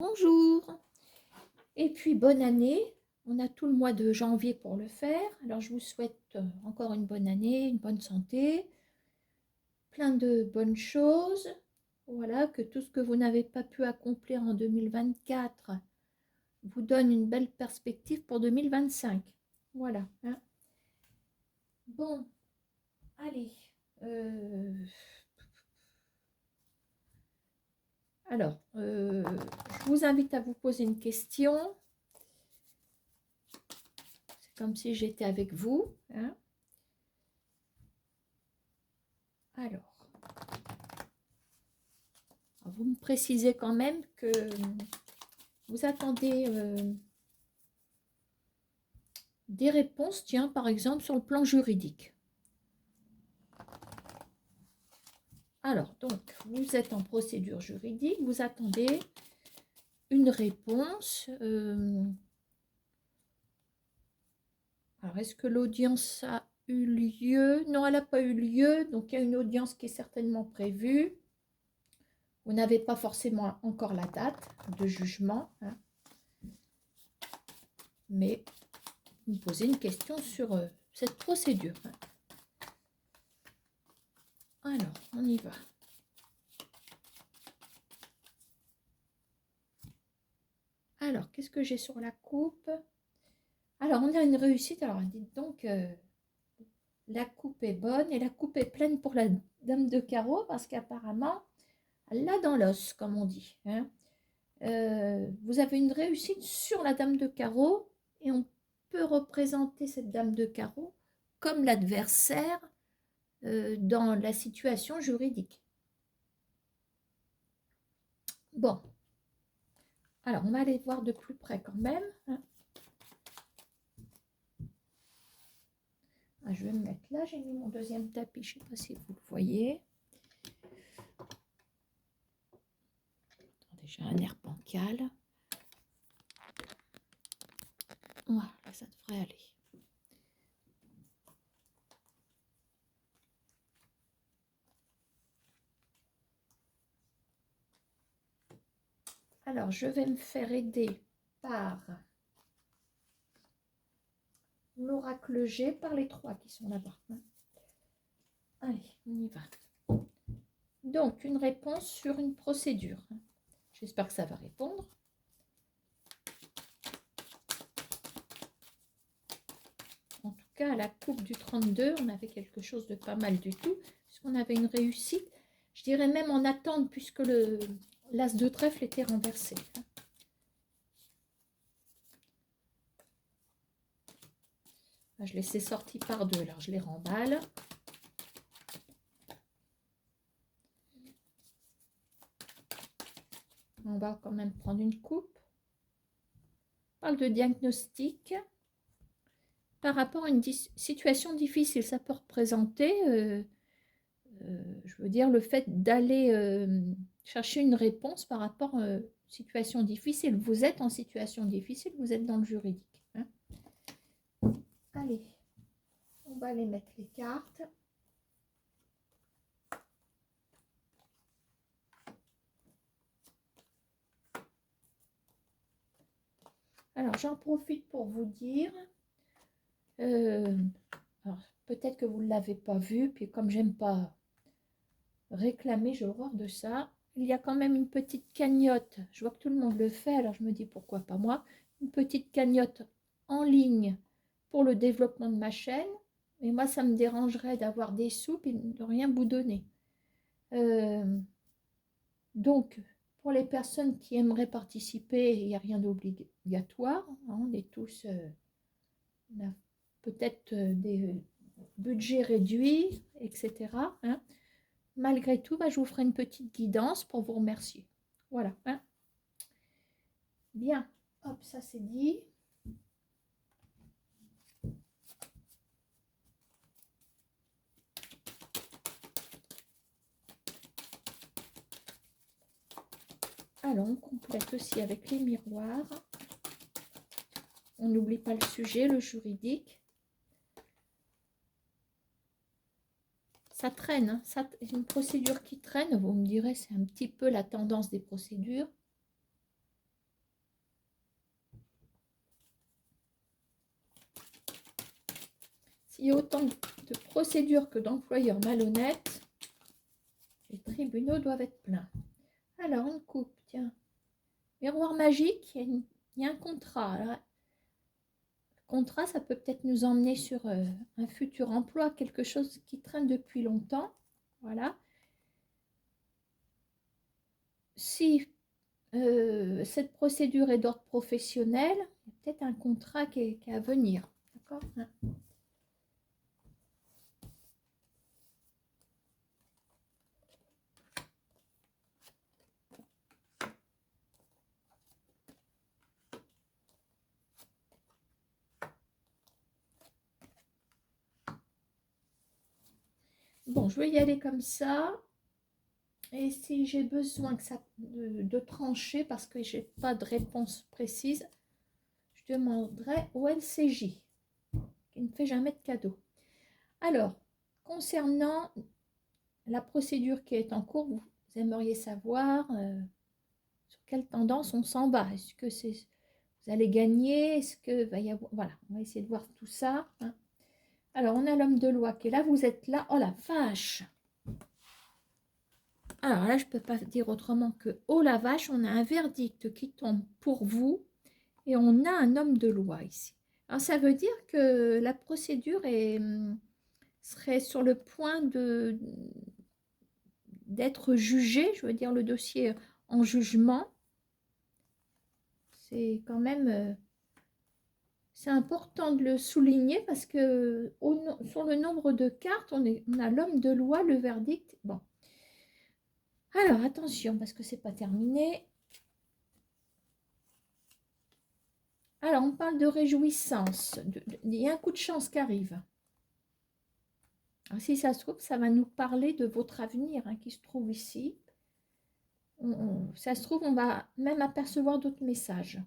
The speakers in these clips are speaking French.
Bonjour et puis bonne année. On a tout le mois de janvier pour le faire. Alors je vous souhaite encore une bonne année, une bonne santé, plein de bonnes choses. Voilà, que tout ce que vous n'avez pas pu accomplir en 2024 vous donne une belle perspective pour 2025. Voilà, hein. Bon, allez. Alors, je vous invite à vous poser une question. C'est comme si j'étais avec vous, hein. Alors, vous me précisez quand même que vous attendez des réponses, tiens, par exemple, sur le plan juridique. Alors, donc, vous êtes en procédure juridique, vous attendez une réponse. Alors, est-ce que l'audience a eu lieu? Non, elle n'a pas eu lieu, donc il y a une audience qui est certainement prévue. Vous n'avez pas forcément encore la date de jugement, hein, mais vous me posez une question sur cette procédure. Alors, on y va. Alors, qu'est-ce que j'ai sur la coupe? Alors, on a une réussite. Alors, dites donc, la coupe est bonne et la coupe est pleine pour la dame de carreau parce qu'apparemment, elle l'a dans l'os, comme on dit, hein. Vous avez une réussite sur la dame de carreau et on peut représenter cette dame de carreau comme l'adversaire dans la situation juridique. Bon, alors on va aller voir de plus près quand même, hein. Ah, je vais me mettre là, j'ai mis mon deuxième tapis, je ne sais pas si vous le voyez. Attendez, j'ai un air bancal. Voilà, ça devrait aller. Alors, je vais me faire aider par l'oracle G, par les trois qui sont là-bas. Allez, on y va. Donc, une réponse sur une procédure. J'espère que ça va répondre. En tout cas, à la coupe du 32, on avait quelque chose de pas mal du tout, puisqu'on avait une réussite. Je dirais même en attente, puisque l'as de trèfle était renversé. Je les ai sortis par deux, alors je les remballe. On va quand même prendre une coupe. On parle de diagnostic par rapport à une situation difficile. Ça peut représenter, je veux dire, le fait d'aller chercher une réponse par rapport à une situation difficile. Vous êtes en situation difficile, vous êtes dans le juridique, hein. Allez, on va aller mettre les cartes. Alors, j'en profite pour vous dire, peut-être que vous ne l'avez pas vu, puis comme j'aime pas réclamer, j'ai horreur de ça, il y a quand même une petite cagnotte. Je vois que tout le monde le fait, alors je me dis pourquoi pas moi. Une petite cagnotte en ligne pour le développement de ma chaîne. Et moi, ça me dérangerait d'avoir des sous et de rien vous donner. Donc, pour les personnes qui aimeraient participer, il n'y a rien d'obligatoire, hein, on est tous, on a peut-être des budgets réduits, etc., hein. Malgré tout, je vous ferai une petite guidance pour vous remercier. Voilà, hein. Bien, hop, ça c'est dit. Alors, on complète aussi avec les miroirs. On n'oublie pas le sujet, le juridique. Ça traîne, hein, c'est une procédure qui traîne. Vous me direz, c'est un petit peu la tendance des procédures. S'il y a autant de procédures que d'employeurs malhonnêtes, les tribunaux doivent être pleins. Alors, une coupe, tiens. Miroir magique, il y a un contrat. Alors, le contrat, ça peut peut-être nous emmener sur un futur emploi, quelque chose qui traîne depuis longtemps. Voilà. Si cette procédure est d'ordre professionnel, il y a peut-être un contrat qui est à venir. D'accord ? Bon, je vais y aller comme ça. Et si j'ai besoin de trancher, parce que je n'ai pas de réponse précise, je demanderai au LCJ, qui ne fait jamais de cadeau. Alors, concernant la procédure qui est en cours, vous aimeriez savoir sur quelle tendance on s'en va. Est-ce que vous allez gagner? Est-ce que va y avoir... Voilà, on va essayer de voir tout ça. Hein. Alors, on a l'homme de loi qui est là. Vous êtes là. Oh la vache! Alors là, je ne peux pas dire autrement que, oh la vache, on a un verdict qui tombe pour vous et on a un homme de loi ici. Alors ça veut dire que la procédure serait sur le point d'être jugée, je veux dire le dossier en jugement. C'est quand même... c'est important de le souligner parce que sur le nombre de cartes, on a l'homme de loi, le verdict. Bon. Alors attention, parce que c'est pas terminé. Alors, on parle de réjouissance. Il y a un coup de chance qui arrive. Alors, si ça se trouve, ça va nous parler de votre avenir hein, qui se trouve ici. Ça se trouve, on va même apercevoir d'autres messages.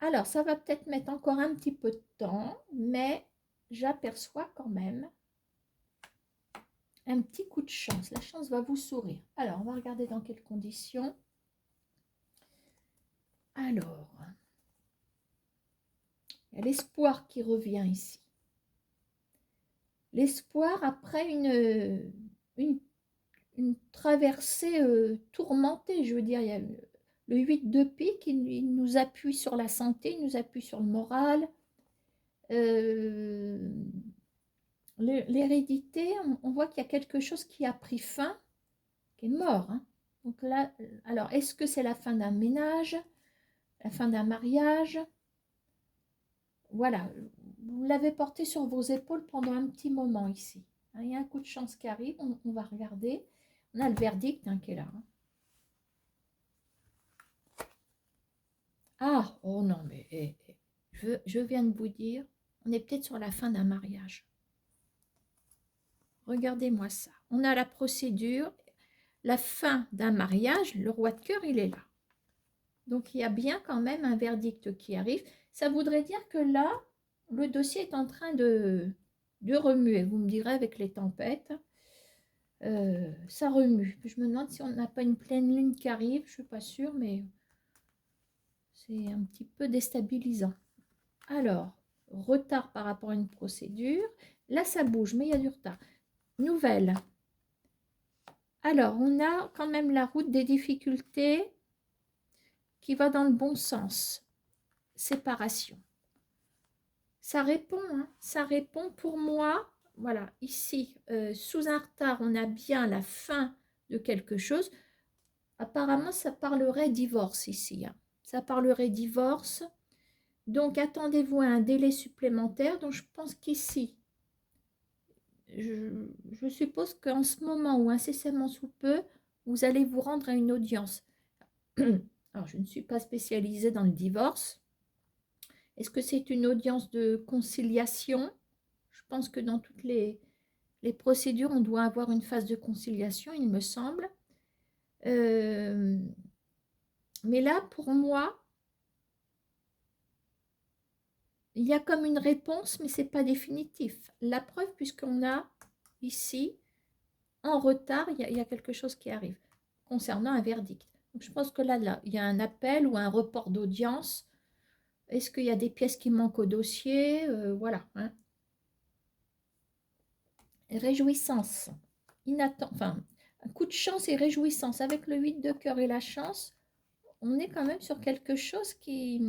Alors, ça va peut-être mettre encore un petit peu de temps, mais j'aperçois quand même un petit coup de chance. La chance va vous sourire. Alors, on va regarder dans quelles conditions. Alors, il y a l'espoir qui revient ici. L'espoir après une traversée tourmentée, je veux dire, il y a le 8 de pique, il nous appuie sur la santé, il nous appuie sur le moral. L'hérédité, on voit qu'il y a quelque chose qui a pris fin, qui est mort. Hein. Donc là, alors, est-ce que c'est la fin d'un ménage, la fin d'un mariage? Voilà, vous l'avez porté sur vos épaules pendant un petit moment ici. Il y a un coup de chance qui arrive, on va regarder. On a le verdict hein, qui est là. Hein. Ah, oh non, mais je viens de vous dire, on est peut-être sur la fin d'un mariage. Regardez-moi ça. On a la procédure, la fin d'un mariage, le roi de cœur, il est là. Donc, il y a bien quand même un verdict qui arrive. Ça voudrait dire que là, le dossier est en train de remuer. Vous me direz avec les tempêtes. Ça remue. Je me demande si on n'a pas une pleine lune qui arrive. Je ne suis pas sûre, mais c'est un petit peu déstabilisant. Alors, retard par rapport à une procédure. Là, ça bouge, mais il y a du retard. Nouvelle. Alors, on a quand même la route des difficultés qui va dans le bon sens. Séparation. Ça répond, hein, ça répond pour moi. Voilà, ici, sous un retard, on a bien la fin de quelque chose. Apparemment, ça parlerait divorce ici. Hein. Ça parlerait divorce. Donc, attendez-vous à un délai supplémentaire. Donc, je pense qu'ici, je suppose qu'en ce moment ou incessamment sous peu, vous allez vous rendre à une audience. Alors, je ne suis pas spécialisée dans le divorce. Est-ce que c'est une audience de conciliation? Je pense que dans toutes les procédures, on doit avoir une phase de conciliation, il me semble. Mais là, pour moi, il y a comme une réponse, mais ce n'est pas définitif. La preuve, puisqu'on a ici, en retard, il y a quelque chose qui arrive concernant un verdict. Donc, je pense que là, il y a un appel ou un report d'audience Est-ce qu'il y a des pièces qui manquent au dossier? Voilà. Hein. Réjouissance. Enfin, un coup de chance et réjouissance. Avec le 8 de cœur et la chance, on est quand même sur quelque chose qui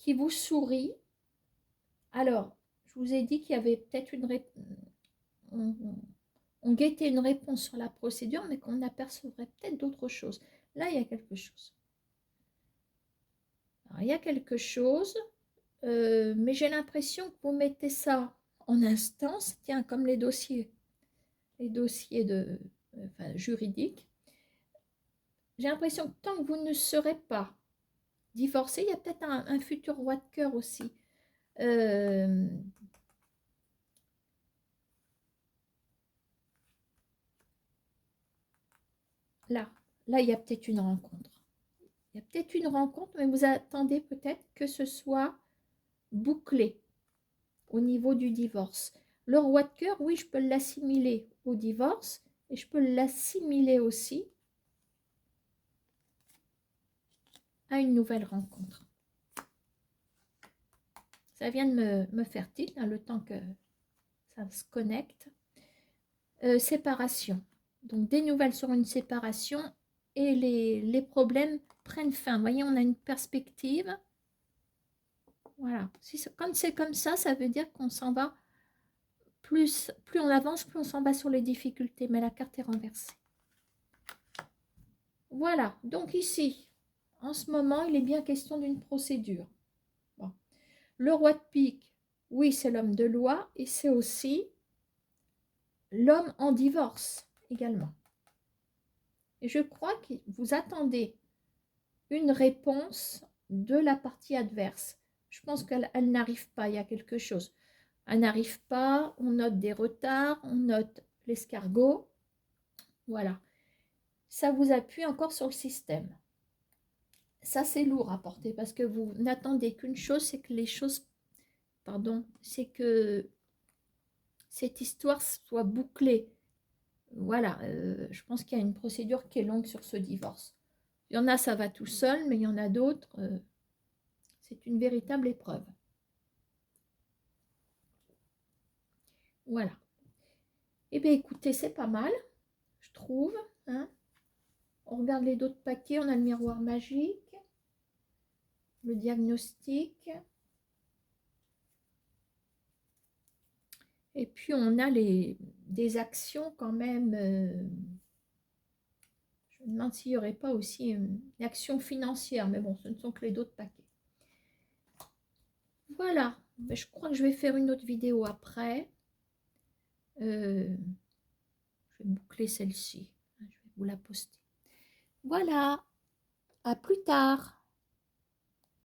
vous sourit. Alors, je vous ai dit qu'il y avait peut-être une réponse. On guettait une réponse sur la procédure, mais qu'on apercevrait peut-être d'autres choses. Là, il y a quelque chose. Alors, il y a quelque chose, mais j'ai l'impression que vous mettez ça en instance, tiens, comme les dossiers juridiques. J'ai l'impression que tant que vous ne serez pas divorcé, il y a peut-être un futur roi de cœur aussi. Là, il y a peut-être une rencontre. Il y a peut-être une rencontre, mais vous attendez peut-être que ce soit bouclé au niveau du divorce. Le roi de cœur, oui, je peux l'assimiler au divorce et je peux l'assimiler aussi à une nouvelle rencontre. Ça vient de me faire tilt, hein, le temps que ça se connecte. Séparation. Donc des nouvelles sur une séparation et les problèmes prennent fin. Vous voyez, on a une perspective. Voilà. Quand c'est comme ça veut dire qu'on s'en va. Plus on avance, plus on s'en va sur les difficultés. Mais la carte est renversée. Voilà. Donc ici, en ce moment, il est bien question d'une procédure. Bon. Le roi de pique, oui, c'est l'homme de loi et c'est aussi l'homme en divorce également. Et je crois que vous attendez une réponse de la partie adverse. Je pense qu'elle n'arrive pas, il y a quelque chose. Elle n'arrive pas, on note des retards, on note l'escargot. Voilà. Ça vous appuie encore sur le système. Ça, c'est lourd à porter parce que vous n'attendez qu'une chose, c'est que les choses, pardon, c'est que cette histoire soit bouclée. Voilà, je pense qu'il y a une procédure qui est longue sur ce divorce. Il y en a, ça va tout seul, mais il y en a d'autres, c'est une véritable épreuve. Voilà. Eh bien, écoutez, c'est pas mal, je trouve. Hein. On regarde les autres paquets, on a le miroir magique, le diagnostic. Et puis, on a des actions quand même. Je me demande s'il n'y aurait pas aussi une action financière, mais bon, ce ne sont que les autres paquets. Voilà, je crois que je vais faire une autre vidéo après. Je vais boucler celle-ci. Je vais vous la poster. Voilà, à plus tard.